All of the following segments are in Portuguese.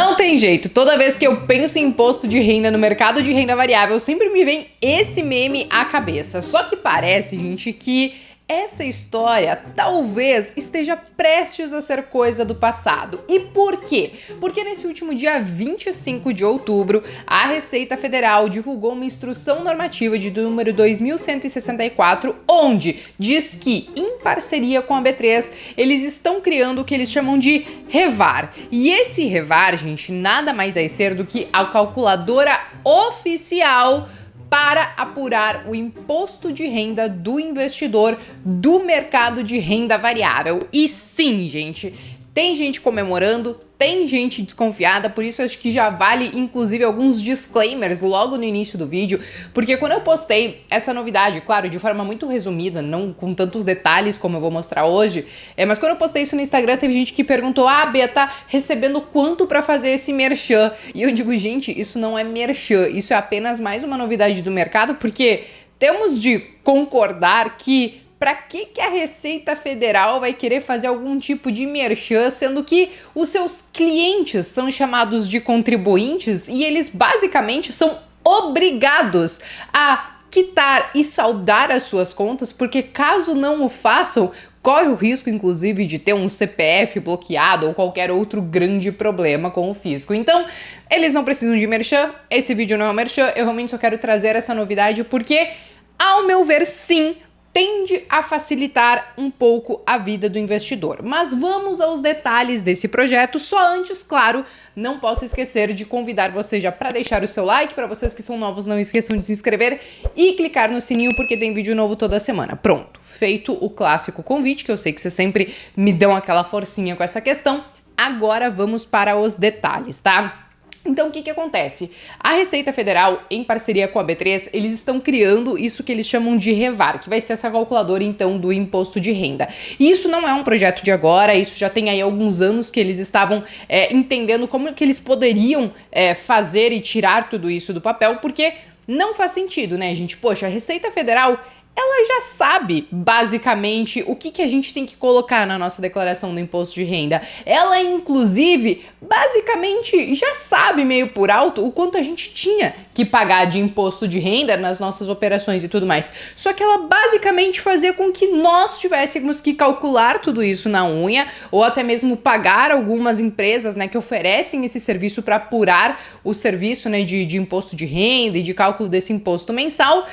Não tem jeito, toda vez que eu penso em imposto de renda no mercado de renda variável, sempre me vem esse meme à cabeça. Só que parece, gente, que essa história talvez esteja prestes a ser coisa do passado. E por quê? Porque nesse último dia 25 de outubro, a Receita Federal divulgou uma instrução normativa de número 2164, onde diz que, em parceria com a B3, eles estão criando o que eles chamam de Revar. E esse Revar, gente, nada mais vai ser do que a calculadora oficial para apurar o imposto de renda do investidor do mercado de renda variável. E sim, gente, tem gente comemorando, tem gente desconfiada, por isso acho que já vale inclusive alguns disclaimers logo no início do vídeo, porque quando eu postei essa novidade, claro, de forma muito resumida, não com tantos detalhes como eu vou mostrar hoje, mas quando eu postei isso no Instagram, teve gente que perguntou: ah, Bia, tá recebendo quanto pra fazer esse merchan? E eu digo, gente, isso não é merchan, isso é apenas mais uma novidade do mercado, porque temos de concordar que para que a Receita Federal vai querer fazer algum tipo de merchan, sendo que os seus clientes são chamados de contribuintes e eles basicamente são obrigados a quitar e saldar as suas contas, porque caso não o façam, corre o risco, inclusive, de ter um CPF bloqueado ou qualquer outro grande problema com o fisco. Então, eles não precisam de merchan, esse vídeo não é um merchan, eu realmente só quero trazer essa novidade porque, ao meu ver, sim, tende a facilitar um pouco a vida do investidor. Mas vamos aos detalhes desse projeto. Só antes, claro, não posso esquecer de convidar você já para deixar o seu like. Para vocês que são novos, não esqueçam de se inscrever e clicar no sininho, porque tem vídeo novo toda semana. Pronto, feito o clássico convite, que eu sei que vocês sempre me dão aquela forcinha com essa questão. Agora vamos para os detalhes, tá? Então, o que acontece? A Receita Federal, em parceria com a B3, eles estão criando isso que eles chamam de Revar, que vai ser essa calculadora, então, do imposto de renda. E isso não é um projeto de agora, isso já tem aí alguns anos que eles estavam entendendo como que eles poderiam fazer e tirar tudo isso do papel, porque não faz sentido, né, gente? Poxa, a Receita Federal, ela já sabe, basicamente, o que a gente tem que colocar na nossa declaração do imposto de renda. Ela, inclusive, basicamente, já sabe meio por alto o quanto a gente tinha que pagar de imposto de renda nas nossas operações e tudo mais. Só que ela, basicamente, fazia com que nós tivéssemos que calcular tudo isso na unha, ou até mesmo pagar algumas empresas, né, que oferecem esse serviço para apurar o serviço, né, de imposto de renda e de cálculo desse imposto mensal.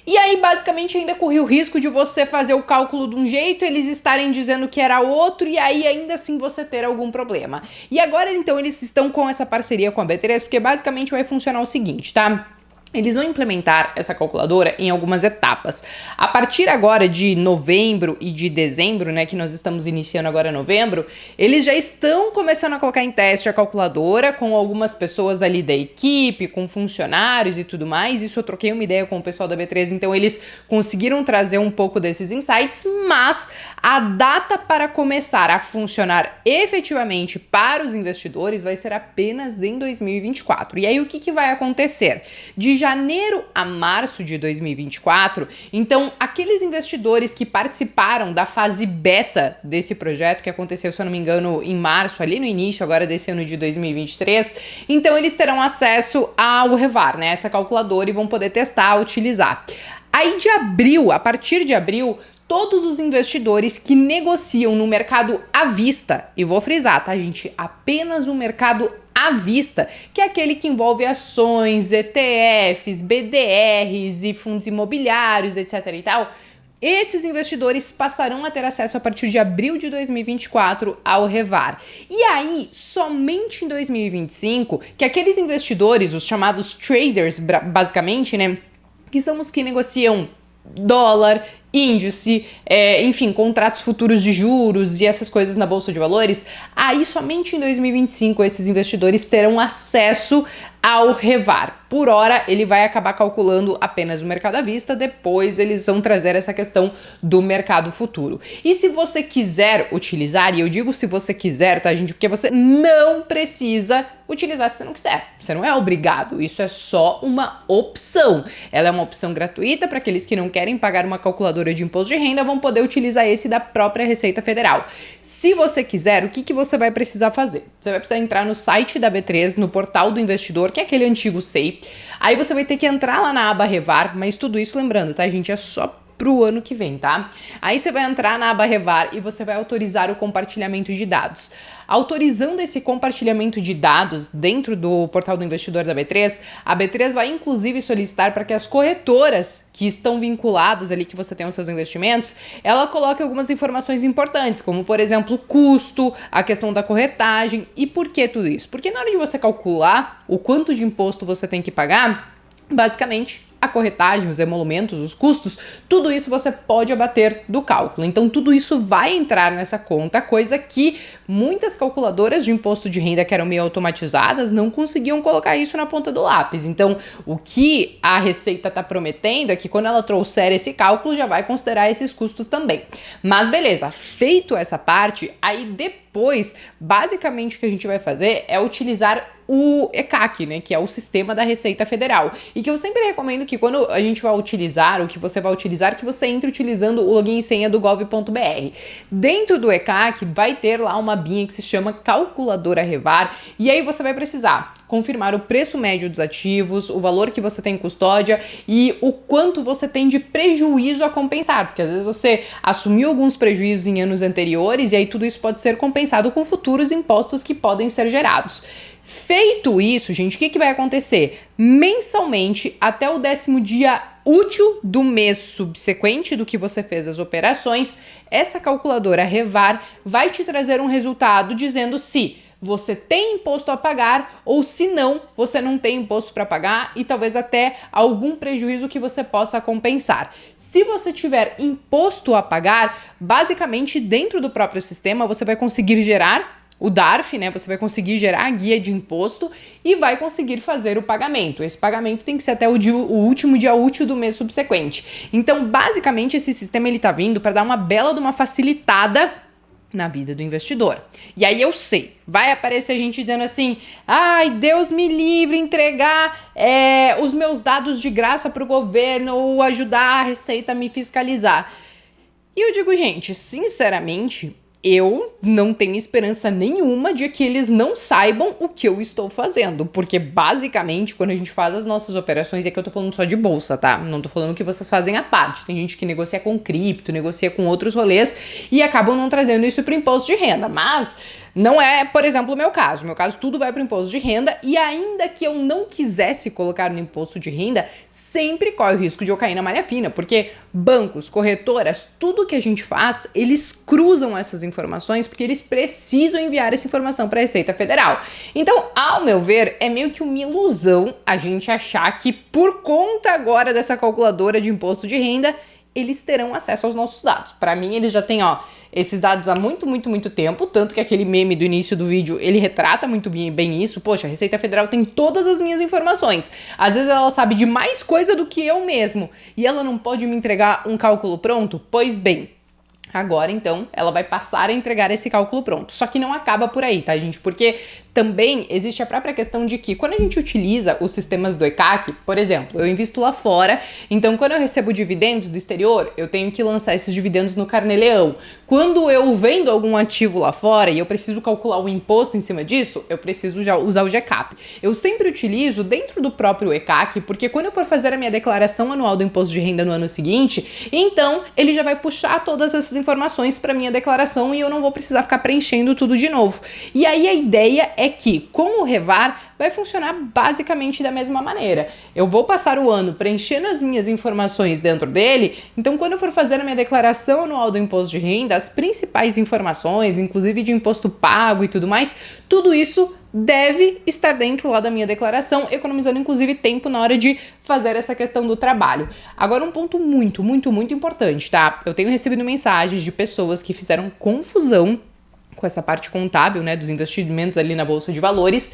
E aí, basicamente, ainda corria o risco de você fazer o cálculo de um jeito, eles estarem dizendo que era outro, e aí ainda assim você ter algum problema. E agora, então, eles estão com essa parceria com a B3, porque basicamente vai funcionar o seguinte, tá? Eles vão implementar essa calculadora em algumas etapas. A partir agora de novembro e de dezembro, né, que nós estamos iniciando agora novembro, eles já estão começando a colocar em teste a calculadora com algumas pessoas ali da equipe, com funcionários e tudo mais. Isso eu troquei uma ideia com o pessoal da B3, então eles conseguiram trazer um pouco desses insights, mas a data para começar a funcionar efetivamente para os investidores vai ser apenas em 2024. E aí o que vai acontecer? De janeiro a março de 2024, então aqueles investidores que participaram da fase beta desse projeto, que aconteceu, se eu não me engano, em março, ali no início agora desse ano de 2023, então eles terão acesso ao Revar, né, essa calculadora, e vão poder testar, utilizar. Aí de abril, a partir de abril, todos os investidores que negociam no mercado à vista, e vou frisar, tá, gente, apenas o mercado à vista, que é aquele que envolve ações, ETFs, BDRs e fundos imobiliários, etc e tal, esses investidores passarão a ter acesso a partir de abril de 2024 ao Revar. E aí, somente em 2025, que aqueles investidores, os chamados traders, basicamente, né, que são os que negociam dólar, índice, enfim, contratos futuros de juros e essas coisas na Bolsa de Valores, aí somente em 2025 esses investidores terão acesso ao Revar. Por hora, ele vai acabar calculando apenas o mercado à vista, depois eles vão trazer essa questão do mercado futuro. E se você quiser utilizar, e eu digo se você quiser, tá, gente? Porque você não precisa utilizar se você não quiser. Você não é obrigado, isso é só uma opção. Ela é uma opção gratuita para aqueles que não querem pagar uma calculadora de imposto de renda, vão poder utilizar esse da própria Receita Federal. Se você quiser, o que você vai precisar fazer? Você vai precisar entrar no site da B3, no portal do investidor, que é aquele antigo SEI. Aí você vai ter que entrar lá na aba Revar, mas tudo isso lembrando, tá, gente? É só pro ano que vem, tá? Aí você vai entrar na aba Revar e você vai autorizar o compartilhamento de dados. Autorizando esse compartilhamento de dados dentro do portal do investidor da B3, a B3 vai inclusive solicitar para que as corretoras que estão vinculadas ali, que você tem os seus investimentos, ela coloque algumas informações importantes, como por exemplo o custo, a questão da corretagem. E por que tudo isso? Porque na hora de você calcular o quanto de imposto você tem que pagar, basicamente a corretagem, os emolumentos, os custos, tudo isso você pode abater do cálculo. Então tudo isso vai entrar nessa conta, coisa que muitas calculadoras de imposto de renda que eram meio automatizadas não conseguiam colocar isso na ponta do lápis. Então o que a Receita está prometendo é que quando ela trouxer esse cálculo já vai considerar esses custos também. Mas beleza, feito essa parte, aí depois, basicamente o que a gente vai fazer é utilizar o ECAC, né, que é o sistema da Receita Federal. E que eu sempre recomendo que quando a gente vai utilizar, o que você vai utilizar, que você entre utilizando o login e senha do gov.br. Dentro do ECAC vai ter lá uma abinha que se chama Calculadora Revar, e aí você vai precisar confirmar o preço médio dos ativos, o valor que você tem em custódia e o quanto você tem de prejuízo a compensar, porque às vezes você assumiu alguns prejuízos em anos anteriores e aí tudo isso pode ser compensado com futuros impostos que podem ser gerados. Feito isso, gente, o que vai acontecer? Mensalmente, até o 10º dia útil do mês subsequente do que você fez as operações, essa calculadora Revar vai te trazer um resultado dizendo se você tem imposto a pagar ou se não, você não tem imposto para pagar e talvez até algum prejuízo que você possa compensar. Se você tiver imposto a pagar, basicamente dentro do próprio sistema você vai conseguir gerar o DARF, né? Você vai conseguir gerar a guia de imposto e vai conseguir fazer o pagamento. Esse pagamento tem que ser até o último dia útil do mês subsequente. Então, basicamente, esse sistema ele tá vindo para dar uma bela de uma facilitada na vida do investidor. E aí eu sei, vai aparecer gente dizendo assim, ai, Deus me livre entregar os meus dados de graça para o governo ou ajudar a Receita a me fiscalizar. E eu digo, gente, sinceramente, eu não tenho esperança nenhuma de que eles não saibam o que eu estou fazendo, porque basicamente quando a gente faz as nossas operações, e aqui eu tô falando só de bolsa, tá? Não tô falando que vocês fazem à parte, tem gente que negocia com cripto, negocia com outros rolês e acabam não trazendo isso para o imposto de renda, mas não é, por exemplo, o meu caso. No meu caso, tudo vai para o imposto de renda e ainda que eu não quisesse colocar no imposto de renda, sempre corre o risco de eu cair na malha fina, porque bancos, corretoras, tudo que a gente faz, eles cruzam essas informações porque eles precisam enviar essa informação para a Receita Federal. Então, ao meu ver, é meio que uma ilusão a gente achar que por conta agora dessa calculadora de imposto de renda, eles terão acesso aos nossos dados. Para mim, eles já têm, esses dados há muito tempo, tanto que aquele meme do início do vídeo, ele retrata muito bem isso. Poxa, a Receita Federal tem todas as minhas informações. Às vezes ela sabe de mais coisa do que eu mesmo e ela não pode me entregar um cálculo pronto? Pois bem, agora então ela vai passar a entregar esse cálculo pronto. Só que não acaba por aí, tá, gente? Porque também existe a própria questão de que quando a gente utiliza os sistemas do ECAC, por exemplo, eu invisto lá fora, então quando eu recebo dividendos do exterior, eu tenho que lançar esses dividendos no Carnê-Leão. Quando eu vendo algum ativo lá fora e eu preciso calcular o imposto em cima disso, eu preciso já usar o GCAP. Eu sempre utilizo dentro do próprio ECAC, porque quando eu for fazer a minha declaração anual do imposto de renda no ano seguinte, então ele já vai puxar todas essas informações para minha declaração e eu não vou precisar ficar preenchendo tudo de novo. E aí a ideia é que, com o Revar, vai funcionar basicamente da mesma maneira. Eu vou passar o ano preenchendo as minhas informações dentro dele, então quando eu for fazer a minha declaração anual do imposto de renda, as principais informações, inclusive de imposto pago e tudo mais, tudo isso deve estar dentro lá da minha declaração, economizando inclusive tempo na hora de fazer essa questão do trabalho. Agora um ponto muito importante, tá? Eu tenho recebido mensagens de pessoas que fizeram confusão com essa parte contábil, né, dos investimentos ali na Bolsa de Valores.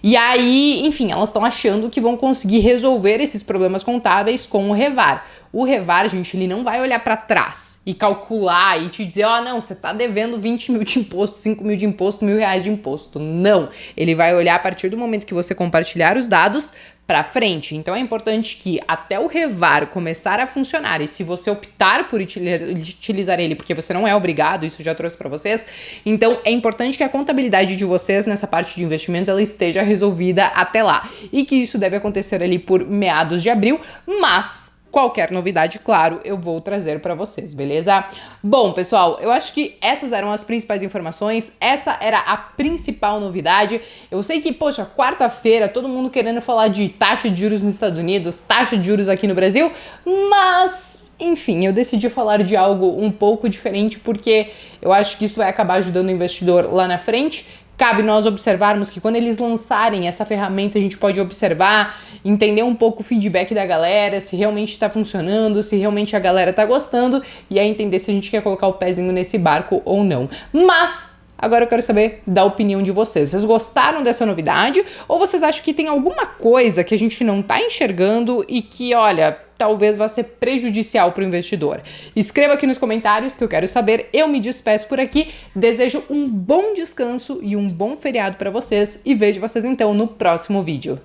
E aí, enfim, elas estão achando que vão conseguir resolver esses problemas contábeis com o Revar. O Revar, gente, ele não vai olhar para trás e calcular e te dizer, ó, não, você tá devendo 20 mil de imposto, 5 mil de imposto, R$ 1.000 de imposto. Não. Ele vai olhar a partir do momento que você compartilhar os dados para frente. Então é importante que até o Revar começar a funcionar, e se você optar por utilizar ele, porque você não é obrigado, isso eu já trouxe para vocês, então é importante que a contabilidade de vocês nessa parte de investimentos ela esteja resolvida até lá, e que isso deve acontecer ali por meados de abril, mas qualquer novidade, claro, eu vou trazer para vocês, beleza? Bom, pessoal, eu acho que essas eram as principais informações, essa era a principal novidade. Eu sei que, poxa, quarta-feira, todo mundo querendo falar de taxa de juros nos Estados Unidos, taxa de juros aqui no Brasil, mas enfim, eu decidi falar de algo um pouco diferente porque eu acho que isso vai acabar ajudando o investidor lá na frente. Cabe nós observarmos que quando eles lançarem essa ferramenta, a gente pode observar, entender um pouco o feedback da galera, se realmente está funcionando, se realmente a galera está gostando, e aí entender se a gente quer colocar o pezinho nesse barco ou não. Mas agora eu quero saber da opinião de vocês. Vocês gostaram dessa novidade? Ou vocês acham que tem alguma coisa que a gente não está enxergando e que, olha, talvez vá ser prejudicial para o investidor? Escreva aqui nos comentários que eu quero saber. Eu me despeço por aqui. Desejo um bom descanso e um bom feriado para vocês e vejo vocês então no próximo vídeo.